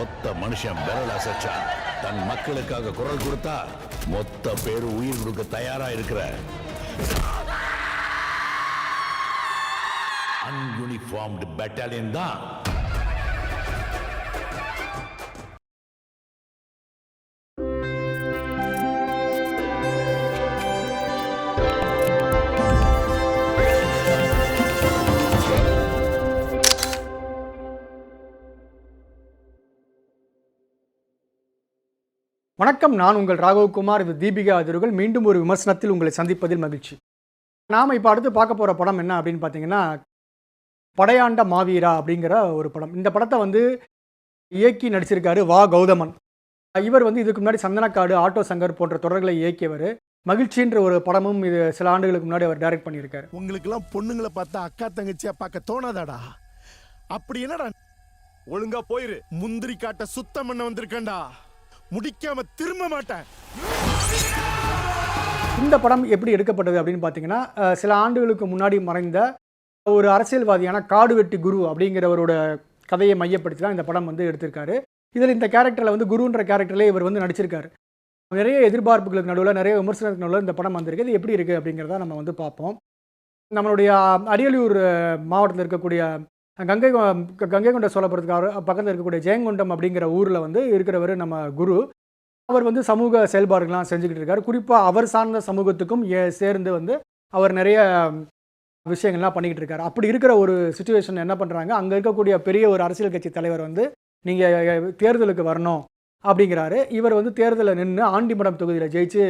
ஒத்த மனுஷன் விரல் அசைச்சா தன் மக்களுக்காக குரல் கொடுத்தா மொத்த பேரு உயிர் கொடுக்க தயாரா இருக்கிற அன்யூனிஃபார்ம்டு பெட்டாலியன் தான். வணக்கம், நான் உங்கள் ராகவகுமார். இது தீபிகா அதிர்கள். மீண்டும் ஒரு விமர்சனத்தில் உங்களை சந்திப்பதில் மகிழ்ச்சி. நாம் இப்போ அடுத்து பார்க்க போகிற படம் என்ன அப்படின்னு பார்த்தீங்கன்னா, படையாண்ட மாவீரா அப்படிங்கிற ஒரு படம். இந்த படத்தை வந்து இயக்கி நடிச்சிருக்காரு வா கௌதமன். இவர் வந்து இதுக்கு முன்னாடி சந்தனக்காடு, ஆட்டோ சங்கர் போன்ற தொடர்களை இயக்கியவர். மகிழ்ச்சின்ற ஒரு படமும் இது சில ஆண்டுகளுக்கு முன்னாடி அவர் டைரக்ட் பண்ணியிருக்காரு. உங்களுக்கெல்லாம் பொண்ணுங்களை பார்த்தா அக்கா தங்கச்சியா பார்க்க தோணாதாடா? அப்படி என்னடா, ஒழுங்கா போயிரு. முந்திரி காட்ட சுத்தம் பண்ண வந்திருக்கேன்டா, முடிக்காம திரும்ப மாட்டேன். இந்த படம் எப்படி எடுக்கப்பட்டது அப்படின்னு பார்த்தீங்கன்னா, சில ஆண்டுகளுக்கு முன்னாடி மறைந்த ஒரு அரசியல்வாதியான காடுவெட்டி குரு அப்படிங்கிறவரோட கதையை மையப்படுத்தி தான் இந்த படம் வந்து எடுத்திருக்காரு. இதில் இந்த கேரக்டரில் வந்து குருன்ற கேரக்டர்லேயே இவர் வந்து நடிச்சிருக்காரு. நிறைய எதிர்பார்ப்புகளுக்கு நடுவில், நிறைய விமர்சனத்துக்கு நடுவில் இந்த படம் வந்திருக்கு. இது எப்படி இருக்குது அப்படிங்கிறத நம்ம வந்து பார்ப்போம். நம்மளுடைய அரியலூர் மாவட்டத்தில் இருக்கக்கூடிய கங்கை கொண்ட சோழபுரத்துக்கு பக்கத்தில் இருக்கக்கூடிய ஜெயங்கொண்டம் அப்படிங்கிற ஊரில் வந்து இருக்கிறவர் நம்ம குரு. அவர் வந்து சமூக செயல்பாடுகள்லாம் செஞ்சுக்கிட்டு இருக்கார். குறிப்பாக அவர் சார்ந்த சமூகத்துக்கும் சேர்ந்து வந்து அவர் நிறைய விஷயங்கள்லாம் பண்ணிக்கிட்டு இருக்கார். அப்படி இருக்கிற ஒரு சுச்சுவேஷன் என்ன பண்ணுறாங்க, அங்கே இருக்கக்கூடிய பெரிய ஒரு அரசியல் கட்சி தலைவர் வந்து நீங்கள் தேர்தலுக்கு வரணும் அப்படிங்கிறாரு. இவர் வந்து தேர்தலில் நின்று ஆண்டிமடம் தொகுதியில் ஜெயிச்சு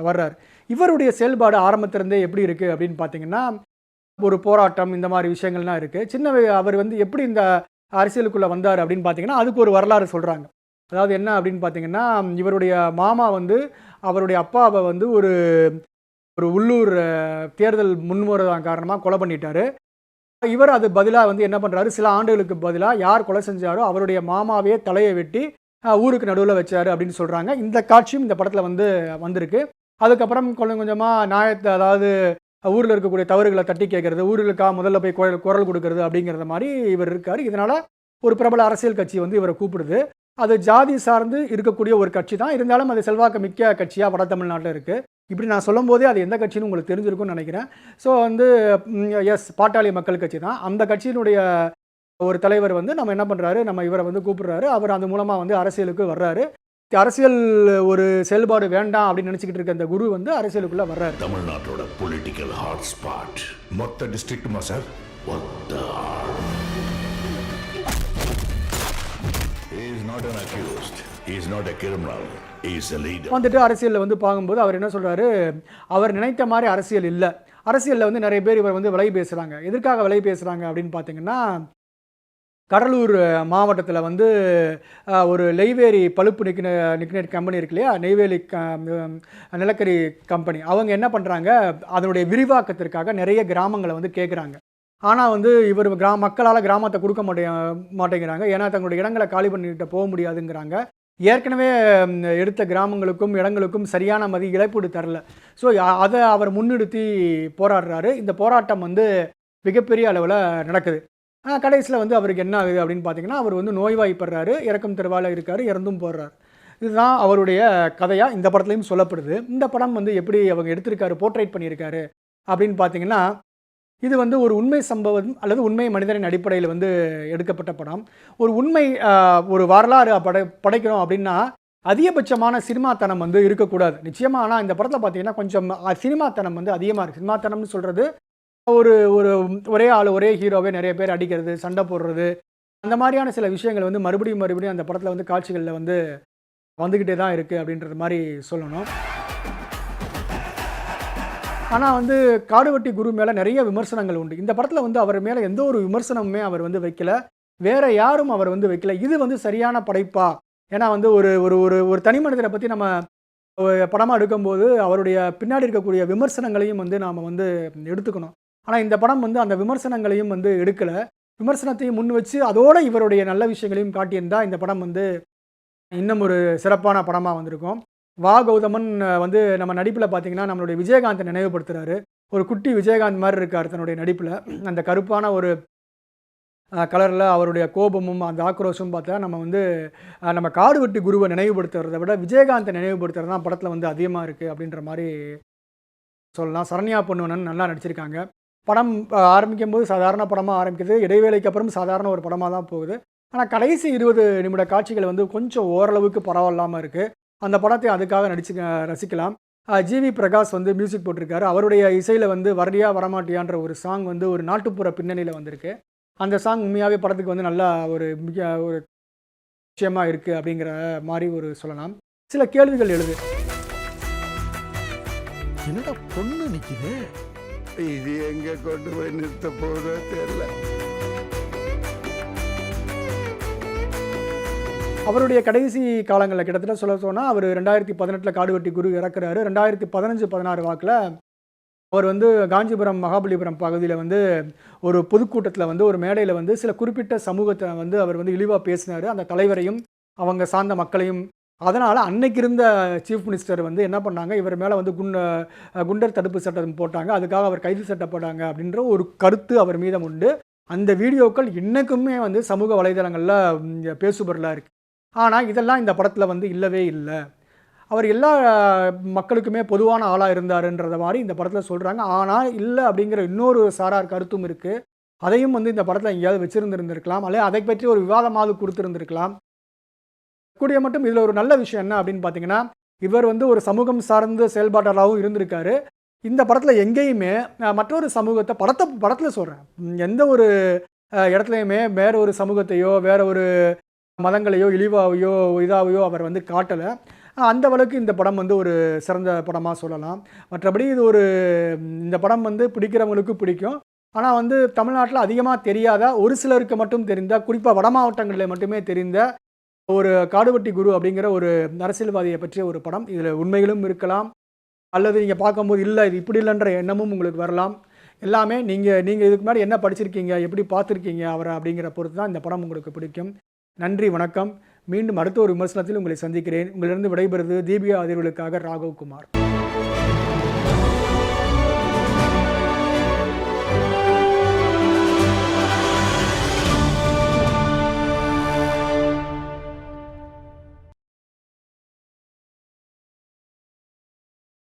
வர்றார். இவருடைய செயல்பாடு ஆரம்பத்திலேருந்தே எப்படி இருக்குது அப்படின்னு பார்த்தீங்கன்னா, ஒரு போராட்டம், இந்த மாதிரி விஷயங்கள்லாம் இருக்குது. அவர் வந்து எப்படி இந்த அரசியலுக்குள்ளே வந்தார் அப்படின்னு பார்த்தீங்கன்னா, அதுக்கு ஒரு வரலாறு சொல்கிறாங்க. அதாவது என்ன அப்படின்னு பார்த்தீங்கன்னா, இவருடைய மாமா வந்து அவருடைய அப்பாவை வந்து ஒரு உள்ளூர் தேர்தல் முன்முறை காரணமாக கொலை பண்ணிட்டார். இவர் அது பதிலாக வந்து என்ன பண்ணுறாரு, சில ஆண்டுகளுக்கு பதிலாக யார் கொலை செஞ்சாரோ அவருடைய மாமாவே தலையை வெட்டி ஊருக்கு நடுவில் வச்சார் அப்படின்னு சொல்கிறாங்க. இந்த காட்சியும் இந்த படத்தில் வந்து வந்திருக்கு. அதுக்கப்புறம் கொஞ்சம் கொஞ்சமாக நியாயத்தை, அதாவது ஊரில் இருக்கக்கூடிய தவறுகளை தட்டி கேட்கறது, ஊர்களுக்காக முதல்ல போய் குரல் கொடுக்கறது அப்படிங்கிறத மாதிரி இவர் இருக்கார். இதனால் ஒரு பிரபல அரசியல் கட்சி வந்து இவரை கூப்பிடுது. அது ஜாதி சார்ந்து இருக்கக்கூடிய ஒரு கட்சி தான். இருந்தாலும் அது செல்வாக்கு மிக்க கட்சியாக வட தமிழ்நாட்டில் இருக்குது. இப்படி நான் சொல்லும் போதே அது எந்த கட்சின்னு உங்களுக்கு தெரிஞ்சிருக்கும்னு நினைக்கிறேன். ஸோ வந்து பாட்டாளி மக்கள் கட்சி தான். அந்த கட்சியினுடைய ஒரு தலைவர் வந்து நம்ம என்ன பண்ணுறாரு, நம்ம இவரை வந்து கூப்பிடுறாரு. அவர் அது மூலமாக வந்து அரசியலுக்கு வர்றாரு. அரசியல் ஒரு செயல்பாடு வேண்டாம் அப்படின்னு நினைச்சுக்கிட்டு இருக்க அந்த குரு வந்து அரசியலுக்குள்ள வர்றாரு. தமிழ்நாட்டோட பொலிட்டிக்கல் ஹாட் ஸ்பாட் மொத்த டிஸ்ட்ரிக்ட்டுமா sir? He is not an accused. He is not a criminal. He is a leader. வந்துட்டு அரசியலில் வந்து பார்க்கும்போது அவர் என்ன சொல்றாரு, அவர் நினைத்த மாதிரி அரசியல் இல்லை. அரசியலில் வந்து நிறைய பேர் இவர் வந்து விலை பேசுகிறாங்க. எதற்காக விலை பேசுகிறாங்க அப்படின்னு பார்த்தீங்கன்னா, கடலூர் மாவட்டத்தில் வந்து ஒரு நெய்வேலி பழுப்பு நிக்னேட் கம்பெனி இருக்கு இல்லையா, நெய்வேலி நிலக்கரி கம்பெனி. அவங்க என்ன பண்ணுறாங்க, அதனுடைய விரிவாக்கத்திற்காக நிறைய கிராமங்களை வந்து கேட்குறாங்க. ஆனால் வந்து இவர் மக்களால் கிராமத்தை கொடுக்க மாட்டேங்கிறாங்க. ஏன்னா தங்களுடைய இடங்களை காலி பண்ணிட்டு போக முடியாதுங்கிறாங்க. ஏற்கனவே எடுத்த கிராமங்களுக்கும் இடங்களுக்கும் சரியான இழப்பீடு தரல. ஸோ அதை அவர் முன்னிறுத்தி போராடுறாரு. இந்த போராட்டம் வந்து மிகப்பெரிய அளவில் நடக்குது. கடைசியில் வந்து அவருக்கு என்ன ஆகுது அப்படின்னு பார்த்தீங்கன்னா, அவர் வந்து நோய்வாய்ப்படுறாரு, இறக்கும் தெருவால் இருக்கார், இறந்தும் போடுறார். இதுதான் அவருடைய கதையாக இந்த படத்துலையும் சொல்லப்படுது. இந்த படம் வந்து எப்படி அவங்க எடுத்திருக்காரு, போர்ட்ரேட் பண்ணியிருக்காரு அப்படின்னு பார்த்தீங்கன்னா, இது வந்து ஒரு உண்மை சம்பவம் அல்லது உண்மை மனிதரின் அடிப்படையில் வந்து எடுக்கப்பட்ட படம். ஒரு வரலாறு படைக்கிறோம் அப்படின்னா அதிகபட்சமான சினிமாத்தனம் வந்து இருக்கக்கூடாது நிச்சயமாக. ஆனால் இந்த படத்தில் பார்த்தீங்கன்னா கொஞ்சம் சினிமாத்தனம் வந்து அதிகமாக இருக்குது. சினிமாத்தனம்னு சொல்கிறது ஒரே ஆள், ஒரே ஹீரோவே நிறைய பேர் அடிக்கிறது, சண்டை போடுறது, அந்த மாதிரியான சில விஷயங்கள் வந்து மறுபடியும் அந்த படத்தில் வந்து காட்சிகளில் வந்து வந்துக்கிட்டே தான் இருக்குது அப்படின்றது மாதிரி சொல்லணும். ஆனால் வந்து காடுவெட்டி குரு மேலே நிறைய விமர்சனங்கள் உண்டு. இந்த படத்தில் வந்து அவர் மேலே எந்த ஒரு விமர்சனமுமே அவர் வந்து வைக்கல, வேற யாரும் அவர் வந்து வைக்கல. இது வந்து சரியான படைப்பா? ஏன்னா வந்து ஒரு தனி மனிதரை பற்றி நம்ம படமாக எடுக்கும்போது அவருடைய பின்னாடி இருக்கக்கூடிய விமர்சனங்களையும் வந்து நாம் வந்து எடுத்துக்கணும். ஆனால் இந்த படம் வந்து அந்த விமர்சனங்களையும் வந்து எடுக்கலை. விமர்சனத்தையும் முன் வச்சு அதோட இவருடைய நல்ல விஷயங்களையும் காட்டியிருந்தால் இந்த படம் வந்து இன்னும் ஒரு சிறப்பான படமாக வந்திருக்கும். வா கௌதமன் வந்து நம்ம நடிப்பில் பார்த்தீங்கன்னா நம்மளுடைய விஜயகாந்தை நினைவுபடுத்துகிறாரு. ஒரு குட்டி விஜயகாந்த் மாதிரி இருக்கார் தன்னுடைய நடிப்பில். அந்த கருப்பான ஒரு கலரில் அவருடைய கோபமும் அந்த ஆக்ரோஷமும் பார்த்தா நம்ம வந்து நம்ம காடுவெட்டி குருவை நினைவுபடுத்துறதை விட விஜயகாந்தை நினைவுபடுத்துறது தான் படத்தில் வந்து அதிகமாக இருக்குது அப்படின்ற மாதிரி சொல்லலாம். சரண்யா பொன்வனன் நல்லா நடிச்சிருக்காங்க. படம் ஆரம்பிக்கும் போது சாதாரண படமாக ஆரம்பிக்குது, இடைவேளைக்கு அப்புறம் சாதாரண ஒரு படமாக தான் போகுது. ஆனால் கடைசி 20 நிமிட காட்சிகள் வந்து கொஞ்சம் ஓரளவுக்கு பரவாயில்லாமல் இருக்குது. அந்த படத்தை அதுக்காக ரசிக்கலாம். ஜிவி பிரகாஷ் வந்து மியூசிக் போட்டிருக்காரு. அவருடைய இசையில் வந்து வரடியா வரமாட்டியான்ற ஒரு சாங் வந்து ஒரு நாட்டுப்புற பின்னணியில் வந்திருக்கு. அந்த சாங் உண்மையாகவே படத்துக்கு வந்து நல்லா ஒரு ஒரு விஷயமா இருக்குது அப்படிங்கிற மாதிரி ஒரு சொல்லலாம். சில கேள்விகள் எழுது. என்னடா பொண்ணு நிக்குது, இது எங்க கொண்டு போய் நிறுத்த போதோ தெரியல. அவருடைய கடைசி காலங்களில் கிட்டத்தட்ட சொல்ல சொன்னால் அவர் 2018 காடுவெட்டி குரு இறக்குறாரு. 2015-16 வாக்கில் அவர் வந்து காஞ்சிபுரம் மகாபலிபுரம் பகுதியில் வந்து ஒரு பொதுக்கூட்டத்தில் வந்து ஒரு மேடையில் வந்து சில குறிப்பிட்ட சமூகத்தை வந்து அவர் வந்து இழிவாக பேசினார், அந்த தலைவரையும் அவங்க சார்ந்த மக்களையும். அதனால் அன்னைக்கு இருந்த சீஃப் மினிஸ்டர் வந்து என்ன பண்ணாங்க, இவர் மேலே வந்து குண்டர் தடுப்பு சட்டம் போட்டாங்க, அதுக்காக அவர் கைது சட்டப்பட்டாங்க அப்படின்ற ஒரு கருத்து அவர் மீதம் உண்டு. அந்த வீடியோக்கள் இன்றைக்குமே வந்து சமூக வலைதளங்களில் பேசுபொருளாக இருக்குது. ஆனால் இதெல்லாம் இந்த படத்தில் வந்து இல்லவே இல்லை. அவர் எல்லா மக்களுக்குமே பொதுவான ஆளாக இருந்தாருன்றத மாதிரி இந்த படத்தில் சொல்கிறாங்க. ஆனால் இல்லை அப்படிங்கிற இன்னொரு சாரார் கருத்தும் இருக்குது. அதையும் வந்து இந்த படத்தில் எங்கேயாவது வச்சுருந்துருந்துருக்கலாம், அல்லது அதை பற்றி ஒரு விவாதமாவது கொடுத்துருந்துருக்கலாம். கூடிய மட்டும் இதில் ஒரு நல்ல விஷயம் என்ன அப்படின்னு பார்த்தீங்கன்னா, இவர் வந்து ஒரு சமூகம் சார்ந்த செயல்பாட்டாளராகவும் இருந்திருக்காரு. இந்த படத்தில் எங்கேயுமே மற்றொரு சமூகத்தை படத்தில் சொல்கிறேன், எந்த ஒரு இடத்துலையுமே வேற ஒரு சமூகத்தையோ வேற ஒரு மதங்களையோ இழிவாவையோ இதாவையோ அவர் வந்து காட்டலை. அந்த அளவுக்கு இந்த படம் வந்து ஒரு சிறந்த படமாக சொல்லலாம். மற்றபடி இது இந்த படம் வந்து பிடிக்கிறவங்களுக்கு பிடிக்கும். ஆனால் வந்து தமிழ்நாட்டில் அதிகமாக தெரியாத ஒரு சிலருக்கு மட்டும் தெரிந்த, குறிப்பாக வட மாவட்டங்களில் மட்டுமே தெரிந்த ஒரு காடுவெட்டி குரு அப்படிங்கிற ஒரு அரசியல்வாதியை பற்றிய ஒரு படம். இதில் உண்மைகளும் இருக்கலாம், அல்லது நீங்கள் பார்க்கும்போது இல்லை இது இப்படி இல்லைன்ற எண்ணமும் உங்களுக்கு வரலாம். எல்லாமே நீங்கள் இதுக்கு முன்னாடி என்ன படிச்சிருக்கீங்க, எப்படி பார்த்துருக்கீங்க அவரை அப்படிங்கிற பொறுத்து தான் இந்த படம் உங்களுக்கு பிடிக்கும். நன்றி, வணக்கம். மீண்டும் அடுத்த ஒரு விமர்சனத்தில் உங்களை சந்திக்கிறேன். உங்களிடம் விடைபெறுவது தீபிகா அதிர்வுகளுக்காக ராகவ் குமார்.